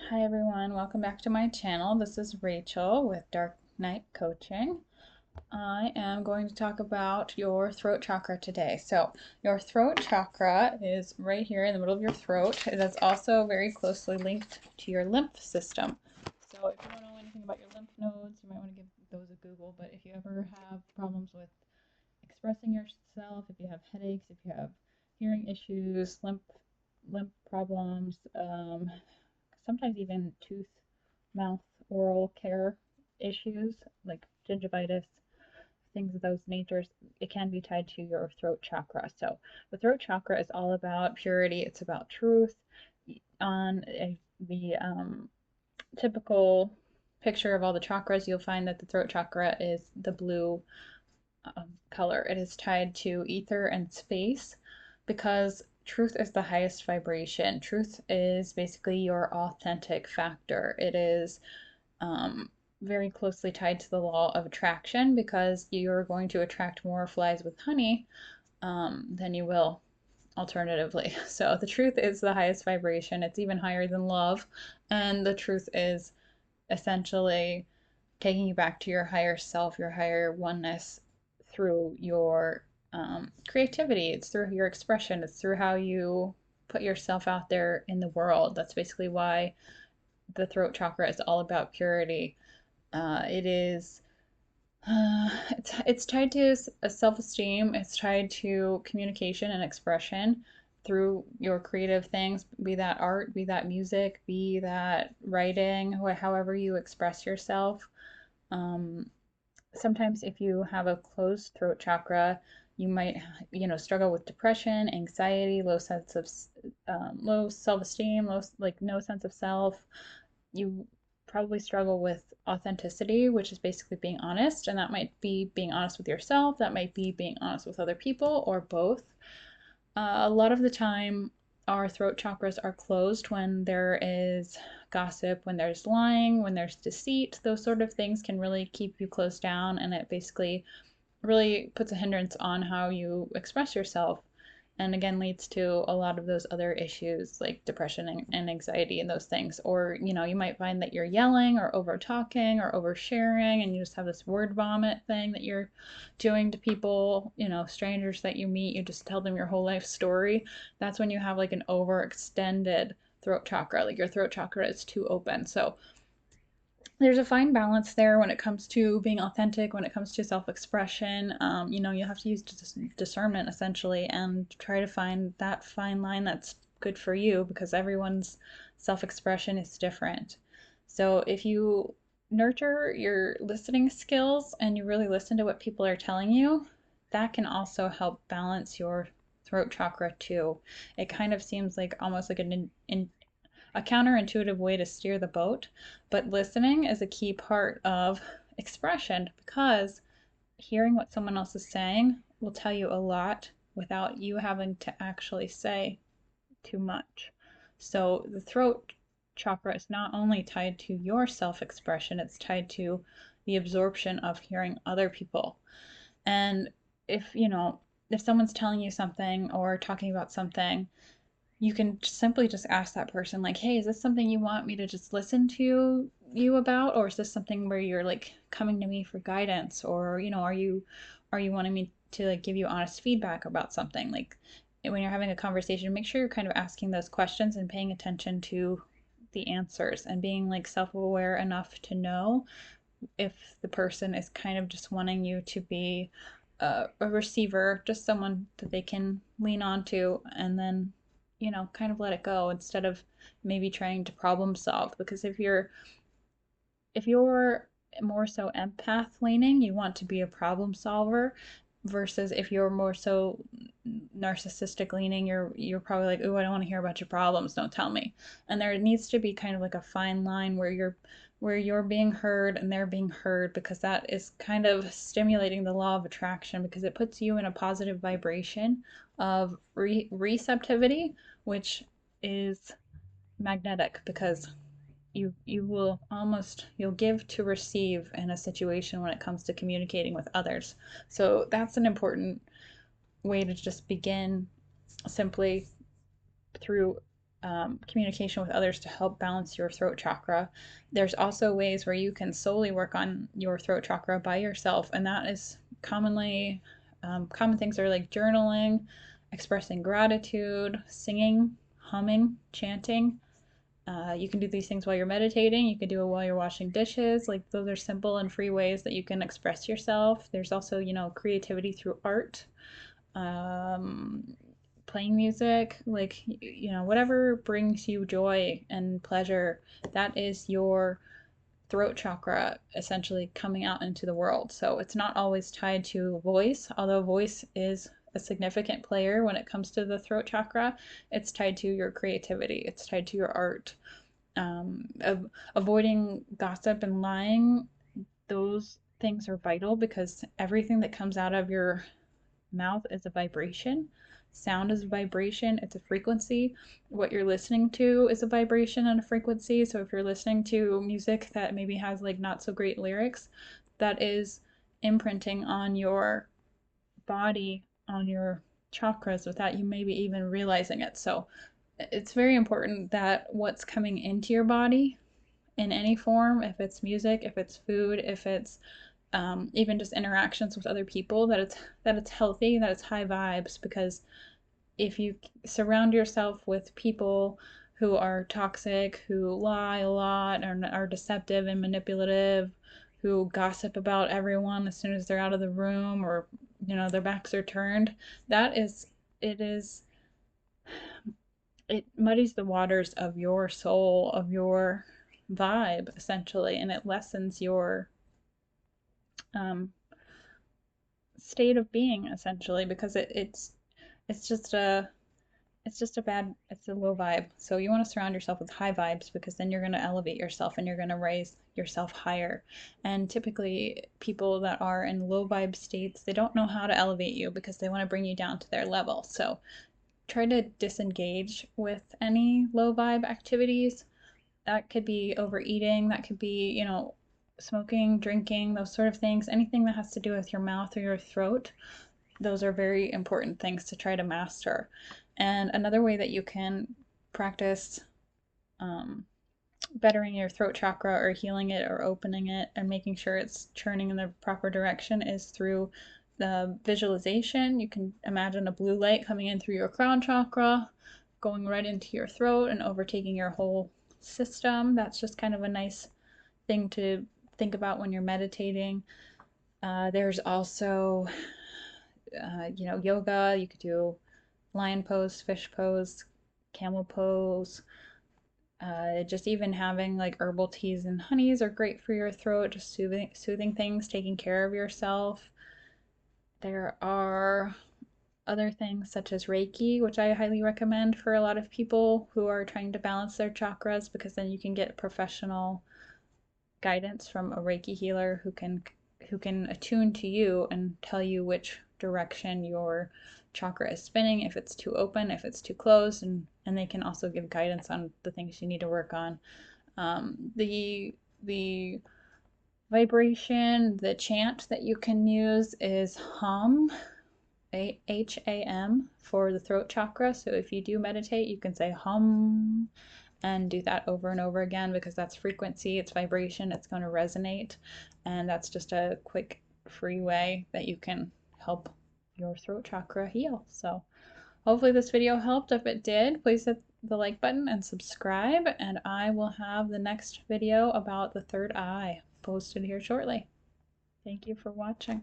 Hi everyone, welcome back to my channel. This is Rachel with Dark Night Coaching. I am going to talk about your throat chakra today. So your throat chakra is right here in the middle of your throat. It is also very closely linked to your lymph system. So if you don't know anything about your lymph nodes, you might want to give those a Google. But if you ever have problems with expressing yourself, if you have headaches, if you have hearing issues, lymph problems, sometimes even tooth, mouth, oral care issues like gingivitis, things of those natures, it can be tied to your throat chakra. So the throat chakra is all about purity. It's about truth. On the typical picture of all the chakras, you'll find that the throat chakra is the blue color. It is tied to ether and space because truth is the highest vibration. Truth is basically your authentic factor. It is um, very closely tied to the law of attraction because you're going to attract more flies with honey than you will alternatively. So the truth is the highest vibration. It's even higher than love. And the truth is essentially taking you back to your higher self, your higher oneness through your creativity. It's through your expression. It's through how you put yourself out there in the world. That's basically why the throat chakra is all about purity. It is. It's tied to a self-esteem. It's tied to communication and expression through your creative things, be that art, be that music, be that writing, however you express yourself. Um, Sometimes if you have a closed throat chakra, you might, struggle with depression, anxiety, low sense of, low self-esteem, like no sense of self. You probably struggle with authenticity, which is basically being honest, and that might be being honest with yourself, that might be being honest with other people, or both. A lot of the time, our throat chakras are closed when there is gossip, when there's lying, when there's deceit. Those sort of things can really keep you closed down, and it basically really puts a hindrance on how you express yourself, and again leads to a lot of those other issues like depression and anxiety and those things. Or you might find that you're yelling or over talking or oversharing, and you just have this word vomit thing that you're doing to people, strangers that you meet. You just tell them your whole life story. That's when you have like an overextended throat chakra, like your throat chakra is too open. So there's a fine balance there when it comes to being authentic, when it comes to self-expression. You have to use discernment essentially and try to find that fine line that's good for you because everyone's self-expression is different. So if you nurture your listening skills and you really listen to what people are telling you, that can also help balance your throat chakra too. It kind of seems like almost like a counterintuitive way to steer the boat, but listening is a key part of expression because hearing what someone else is saying will tell you a lot without you having to actually say too much. So the throat chakra is not only tied to your self expression, it's tied to the absorption of hearing other people. And if someone's telling you something or talking about something, you can simply just ask that person like, hey, is this something you want me to just listen to you about, or is this something where you're like coming to me for guidance, or are you wanting me to like give you honest feedback about something? Like when you're having a conversation, make sure you're kind of asking those questions and paying attention to the answers and being like self-aware enough to know if the person is kind of just wanting you to be a receiver, just someone that they can lean on to, and then, kind of let it go instead of maybe trying to problem solve. Because if you're more so empath leaning, you want to be a problem solver versus if you're more so narcissistic leaning, you're probably like, "Ooh, I don't want to hear about your problems, don't tell me." And there needs to be kind of like a fine line where you're being heard and they're being heard, because that is kind of stimulating the law of attraction because it puts you in a positive vibration of receptivity, which is magnetic because you'll give to receive in a situation when it comes to communicating with others. So that's an important way to just begin, simply through communication with others to help balance your throat chakra. There's also ways where you can solely work on your throat chakra by yourself, and that is commonly common things are like journaling, expressing gratitude, singing, humming, chanting. You can do these things while you're meditating. You can do it while you're washing dishes. Like those are simple and free ways that you can express yourself. There's also, creativity through art, um, playing music, like, whatever brings you joy and pleasure. That is your throat chakra essentially coming out into the world. So it's not always tied to voice, although voice is a significant player when it comes to the throat chakra. It's tied to your creativity, it's tied to your art. Avoiding gossip and lying, those things are vital because everything that comes out of your mouth is a vibration. Sound is a vibration, it's a frequency. What you're listening to is a vibration and a frequency. So if you're listening to music that maybe has like not so great lyrics, that is imprinting on your body, on your chakras without you maybe even realizing it. So it's very important that what's coming into your body in any form, if it's music, if it's food, if it's even just interactions with other people, that it's healthy, that it's high vibes. Because if you surround yourself with people who are toxic, who lie a lot, or are deceptive and manipulative, who gossip about everyone as soon as they're out of the room, or their backs are turned, that is it is it muddies the waters of your soul, of your vibe, essentially, and it lessens your um, state of being, essentially, because it's just a it's a low vibe. So you want to surround yourself with high vibes, because then you're going to elevate yourself and you're going to raise yourself higher. And typically people that are in low vibe states, they don't know how to elevate you because they want to bring you down to their level. So try to disengage with any low vibe activities. That could be overeating, that could be, smoking, drinking, those sort of things. Anything that has to do with your mouth or your throat, those are very important things to try to master. And another way that you can practice um, bettering your throat chakra, or healing it, or opening it, and making sure it's churning in the proper direction is through the visualization. You can imagine a blue light coming in through your crown chakra, going right into your throat and overtaking your whole system. That's just kind of a nice thing to think about when you're meditating. There's also, yoga. You could do lion pose, fish pose, camel pose. Just even having like herbal teas and honeys are great for your throat, just soothing things, taking care of yourself. There are other things such as Reiki, which I highly recommend for a lot of people who are trying to balance their chakras, because then you can get professional guidance from a Reiki healer who can attune to you and tell you which direction your chakra is spinning, if it's too open, if it's too closed, and they can also give guidance on the things you need to work on. The vibration, the chant that you can use is hum, HAM, for the throat chakra. So if you do meditate, you can say hum and do that over and over again, because that's frequency, it's vibration, it's going to resonate. And that's just a quick, free way that you can help your throat chakra heal. So hopefully this video helped. If it did, please hit the like button and subscribe, and I will have the next video about the third eye posted here shortly. Thank you for watching.